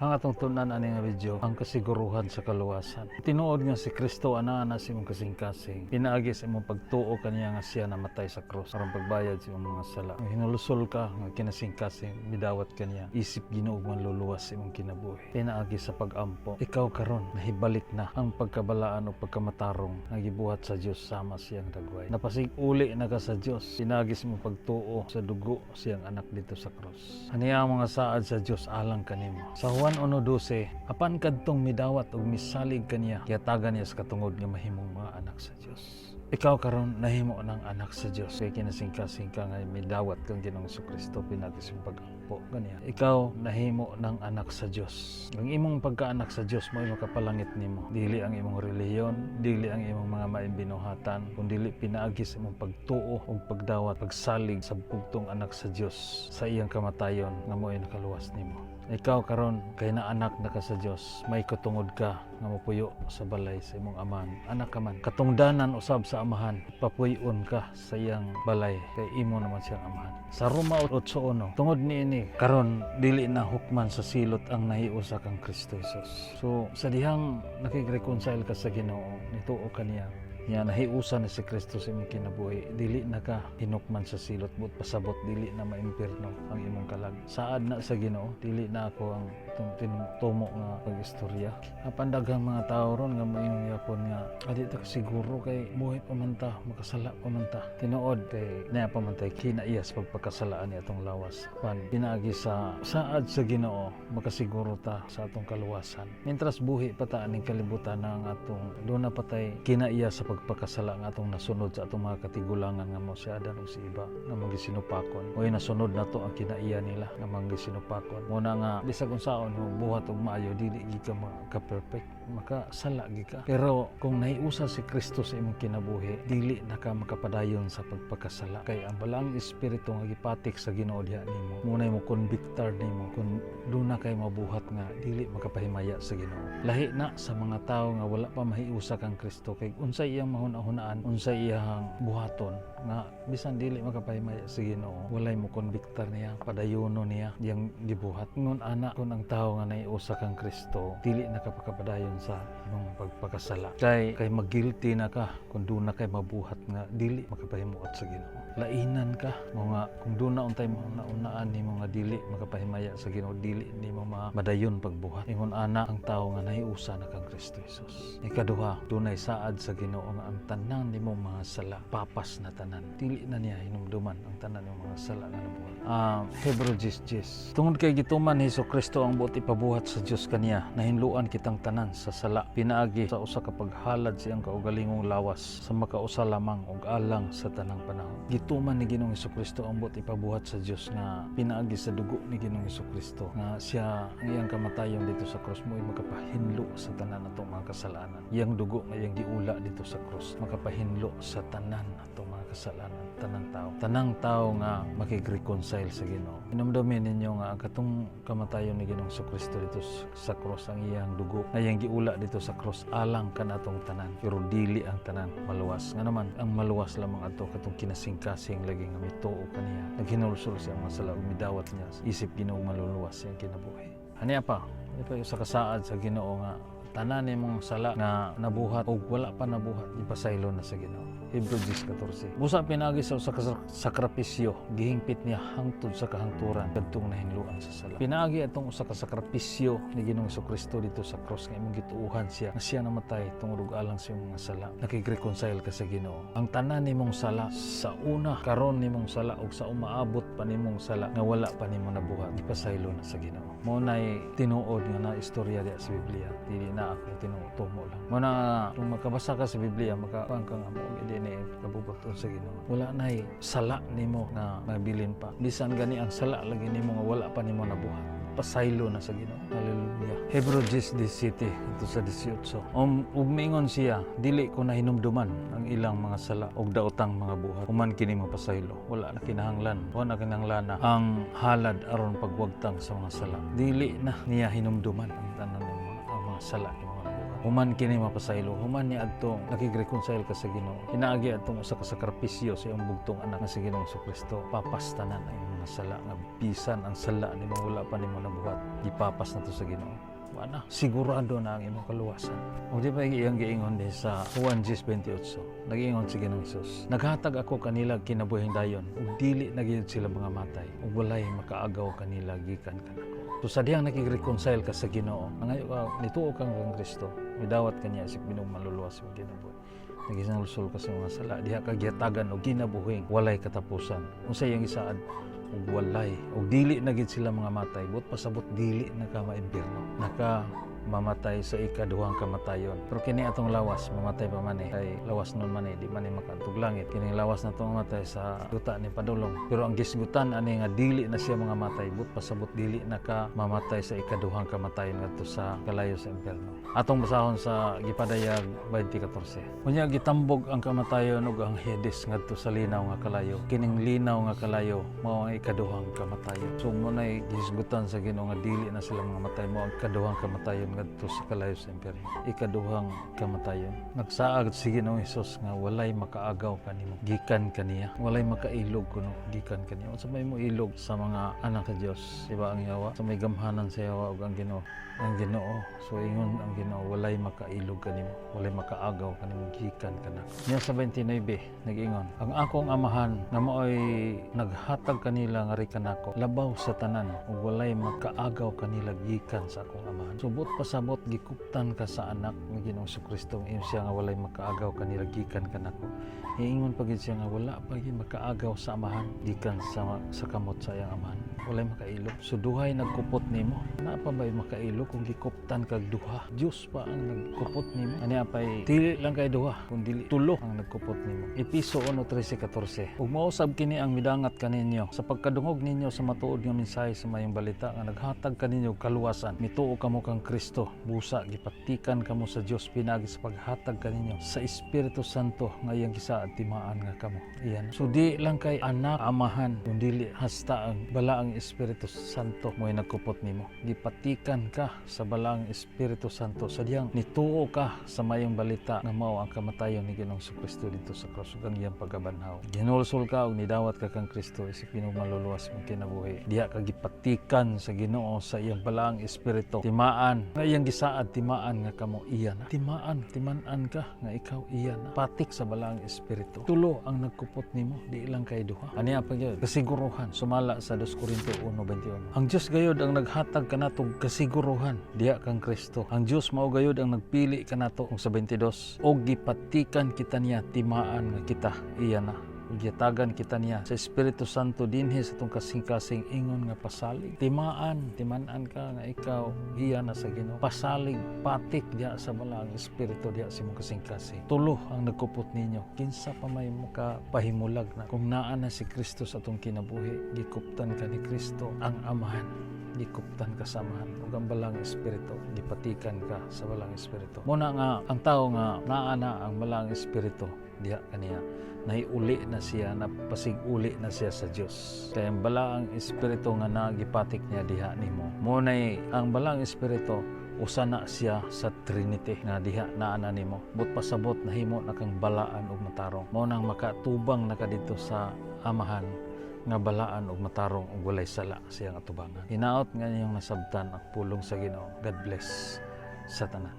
Ang atong tunan ani nga video, ang kasiguruhan sa kaluwasan. Tinuod nga si Kristo ana sa imong kasing-kasing. Pinaagi sa imong pagtuo kaniya nga siya namatay sa krus aron pagbayad sa imong mga sala. Hinulusol ka nga kinasing-kasing midawat kaniya. Isip Ginoo manluluwas sa imong kinabuhi. Pinaagi sa pag-ampo. Ikaw karon nahibalik na ang pagkabalaan o pagkamatarong nga gibuhat sa Dios sama siyang dagway. Napasig-uli na ka sa Dios. Pinaagi sa imong pagtuo sa dugo siyang anak dito sa krus. Aniya ang mga saad sa Dios alang kanimo. Sa Juan 1:12, apan kadtong midawat ug misalig kaniya, kiyatagan niya sa katungod nga mahimong mga anak sa Dios. Ikaw karon nahimo ng anak sa Dios. Kay kinasing-kasing ka nga midawat kang Ginoong Kristo pinagi sa pag-ampo kaniya. Ikaw nahimo ng anak sa Dios. Ang imong pagkaanak sa Dios mo makapalangit nimo. Dili ang imong relihiyon, dili ang imong mga maimbinuhatan, kundi pinaagi sa imong pagtuo ug pagdawat, pagsalig sa bugtong anak sa Dios sa iyang kamatayon nga mo'y nakaluwas nimo. Ikaw karon kay na anak na ka sa Dios, may katungod ka nga mapuyo sa balay sa imong amahan. Anak ka man, katungdanan usab sa amahan, papuyon ka sa iyang balay kay imo naman siyang amahan. Sa Roma 8:1, tungod niini karon dili na hukman sa silot ang nahiusa kang Kristo Jesus. So sa dihang nakig-reconcile ka sa Ginoo, nituo kaniya nga nahiusa na si Kristo sa imong kinabuhi, dili na ka hinukman sa silot but pasabot, dili na maimpirno ang imong kalag. Saad na sa Ginoo, dili na ako ang tinutumo nga pag-istorya. Apan daghang mga tao ron nga moingon yapon nga adi ta siguro kay buhi pa man ta, makasala pa man ta. Tinuod kay na pa man tay kinaiyas pagpakasalaan ni atong lawas. Pan pinaagi sa saad sa Ginoo, makasiguro ta sa atong kaluwasan. Mientras buhi pa ta aning kalibutan ng atong duna pa tay kinaiya sa pagpakasala nga atong nasunod sa atong mga katigulangan nga mo si Adan ug si Eva nga magisinupakon. Oy nasunod na to ang kinaiya nila nga magisinupakon. Muna nga bisag unsaon mo buhat og maayo dili gi ka maka-perfect, makasala gi ka. Pero kung nahiusa si Kristo sa imong kinabuhi, dili na ka makapadayon sa pagpakasala. Kay ang balang espiritu nga gipatik sa Ginoo diha nimo, munay mo convictar nimo kung duna kay mabuhat nga dili makapahimaya sa Ginoo. Lahi na sa mga tawo nga wala pa mahiusa kang Kristo kay unsay iyang mahuna-hunaan, unsay iyang buhaton nga bisan dili makapahimaya sa Ginoo, walay mo convictar niya, padayono niya diyang gibuhat. Ngon ana kun ang tawo nga nahiusa kang Kristo, dili na ka pakapadayon sa imong pagpakasala. Kay mag-guilty na ka kung doon na kay mabuhat nga dili makapahimuot sa Ginoo. Lainan ka mo nga kung doon na untay mo naunaan nimo nga dili makapahimaya sa Ginoo, dili nimo madayon pagbuhat. Ingon ana ang tawo nga nahiusa na kang Kristo Jesus. Ikaduha, dunay saad sa Ginoo nga ang tanan nimo mga sala papas na tanan. Dili na niya hinumduman ang tanan nimo mga sala nga nabuhat. Hebrew 10:10. Tungod kay gituman ni Kristo ang buot ipabuhat sa Dios kaniya, nahinluan kitang tanan sa sala. Pinaagi sa usa ka paghalad siyang kaugalingong lawas sa makausa lamang ug alang sa tanang panahon. Gituman ni Ginoong Kristo ang buot ipabuhat sa Dios nga pinaagi sa dugo ni Ginoong Kristo nga siya ang iyang kamatayon dito sa krus mo'y makapahinlo sa tanan natong mga kasalanan. Iyang dugo nga iyang giula dito sa krus makapahinlo sa tanan natong mga kasalanan, tanang tao nga makig-reconcile sa Ginoo. Hinumdumin ninyo nga ang katong kamatayon ni Ginoong Kristo dito sa krus, ang iyang dugo nga iyang giula dito sa krus alang kanatong tanan, pero dili ang tanan maluwas. Nga naman ang maluwas lamang ato katong kinasing-kasing lagi nga mituo kaniya, naghinulsol siya ang masala ug midawat niya isip Ginoo maluluwas siyang kinabuhi. Aniya pa sa kasaad sa Ginoo nga tanan nimong sala nga nabuhat ug wala pa nabuhat ipasaylo na sa Ginoo. Hebrew 10:14. Busa pinagi sa usa ka sakripisyo, gihingpit niya hangtod sa kahangturan kadtong nahinluan sa sala. Pinagi atong usa ka sakripisyo ni Ginoong Kristo dito sa cross nga imong gituuhan siya nga siya namatay tungod og alang sa imong mga sala. Nakig-reconcile ka sa Ginoo. Ang tanan nimong sala sa una karon nimong sala ug sa umaabot pa nimong sala nga wala pa nimo nabuhat ipasaylo na sa Ginoo. Mao nay tinuod nga na istorya diha sa Biblia. Dili na ako tinutumo lang. Mao na kung makabasa ka sa Biblia makakuan ka nga mo ni kabubuton sa Ginoo. Wala nay sala nimo nga mabilin pa. Bisan gani ang sala lagi nimo nga wala pa nimo nabuhat. Pasaylo na sa Ginoo. Hallelujah. Hebrew 10:17 ito sa 18. Umingon siya, dili ko na hinumduman ang ilang mga sala ug daotang mga buhat. Human kini mapasaylo. Wala na kinahanglan. Wala na kinahanglan na ang halad aron pagwagtang sa mga sala. Dili na niya hinumduman ang tanan ng mga sala ng mga buhat. human kini mapasaylo, human ni adto nakig-reconcile ka sa Ginoo. Pinaagi adtong usa ka sakripisyo sa iyong bugtong anak nga si Ginoong Jesucristo. Papastanan ang imong sala nga bisan ang sala nimo wala pa nimo nabuhat. Ipapas na to sa Ginoo. Wala, sigurado na ang imong kaluwasan. O di ba iyang giingon di sa Juan 10:28, nag-ingon si Ginoong Hesus, naghatag ako kanila kinabuhing dayon, ug dili na gyud sila mga matay, ug walay makaagaw kanila gikan kanako. So sa diyang nakig-reconcile ka sa Ginoo, nangayo ka nituo kang kang Kristo, midawat kaniya isip Ginoong maluluwas mo kinabuhi. Nagisanulsol ka sa mga sala, diha ka giyatagan og kinabuhing walay katapusan. Unsa iyang isaad? Ug walay ug dili na gid sila mga matay, but pasabot dili na ka maimpyerno, naka mamatay sa ikaduhang kamatayon. Pero kini atong lawas mamatay pa man kay lawas nun man di man makadtog langit. Kini lawas na tong mamatay sa duta ni padulong, pero ang gisgutan ani nga dili na siya mga matay, but pasabot dili na ka mamatay sa ikaduhang kamatayon ngadto sa kalayo sa impyerno. Atong basahon sa gipadayag 20:14, unya gitambog ang kamatayon ug ang Hades ngadto sa linaw nga kalayo. Kining linaw nga kalayo mao ang ikaduhang kamatayon. So mo nay gisgutan sa Ginoo nga dili na sila mga matay, mo ang ikaduhang kamatayon ngadto sa kalayo sa impyerno. Ikaduhang kamatayon. Nagsaad si Ginoong Hesus nga walay makaagaw kanimo gikan kaniya, walay makailog kuno gikan kaniya. Unsa may mo ilog sa mga anak sa Dios, diba ang Yawa? Sa may gamhanan sa Yawa ug ang Ginoo. Ang Ginoo, so ingon ang Ginoo, walay makailog kanimo, walay makaagaw kanimo gikan kanako. Niya sa 29 nag-ingon, ang akong amahan nga maoy naghatag kanila nga ri kanako, labaw sa tanan ug walay makaagaw kanila gikan sa akong amahan. Subot pasabot gikuptan ka sa anak nga Ginoong Jesucristo, ingon siya nga walay makaagaw kanila gikan kanako. Iingon pa gid siya nga wala pa gid makaagaw sa amahan gikan sa kamot sa iyang amahan. Walay makailog. So duhay nagkupot nimo. Na pa ba makailog kung gikuptan kag duha? Diyos pa ang nagkupot nimo. Ani apay dili lang kay duha, kun dili tulo ang nagkupot nimo. Episo 1:13-14. Ug mausab kini ang midangat kaninyo sa pagkadungog ninyo sa matuod nga mensahe sa mayong balita nga naghatag kaninyo kaluwasan. Mituo kamo kang Kristo, busa gipatikan kamo sa Dios pinagi sa paghatag kaninyo sa Espiritu Santo nga iyang gisaad timaan nga kamo. Iyan. So di lang kay anak amahan, kun dili hasta ang balaang Espiritu Santo mo'y nagkupot nimo. Gipatikan ka sa balaang Espiritu Santo sa diyang nituo ka sa mayong balita nga mao ang kamatayon ni Ginoong Jesucristo dito sa krus ug ang iyang pagkabanhaw. Ginulsol ka ug nidawat ka kang Kristo isip Ginoo maluluwas mong kinabuhi. Diha ka gipatikan sa Ginoo sa iyang balaang Espiritu. Timaan nga iyang gisaad, timaan nga kamo iya na. Timan-an ka nga ikaw iya na. Patik sa balaang Espiritu. Tulo ang nagkupot nimo, di lang kay duha. Ani apa gyud? Kasiguruhan sumala sa 2 Korinto 1:21. Ang Dios gayud ang naghatag kanatong kasiguruhan diha kang Kristo. Ang Dios mao gayud ang nagpili kanato kung sa 22. Og gipatikan kita niya timaan nga kita iya na. Giyatagan kita niya sa Espiritu Santo dinhi sa itong kasing-kasing ingon nga pasalig. Timaan ka nga ikaw iya na sa Ginoo. Pasalig, patik diya sa balaang Espiritu diya sa imong kasing-kasing. Tulo ang nagkupot ninyo. Kinsa pa may makapahimulag na kung naa na si Kristo sa itong kinabuhi, gikuptan ka ni Kristo ang Amahan. Gikuptan ka sa Amahan ug ang balang Espiritu, gipatikan ka sa balang Espiritu. Muna nga ang tao nga naa na ang balang Espiritu diha kaniya, naiuli na siya, napasig-uli na siya sa Diyos. Kaya ang balaang Espiritu nga nagipatik niya diha nimo. Muna'y ang balaang Espiritu usa na siya sa Trinity nga diha naa na nimo. But pasabot nahimo na kang balaan ug matarong. Mao nang makatubang na ka dito sa Amahan nga balaan ug matarong ug walay sala siyang atubangan. Hinaot nga niyong nasabtan ang pulong sa Ginoo. God bless sa tanan.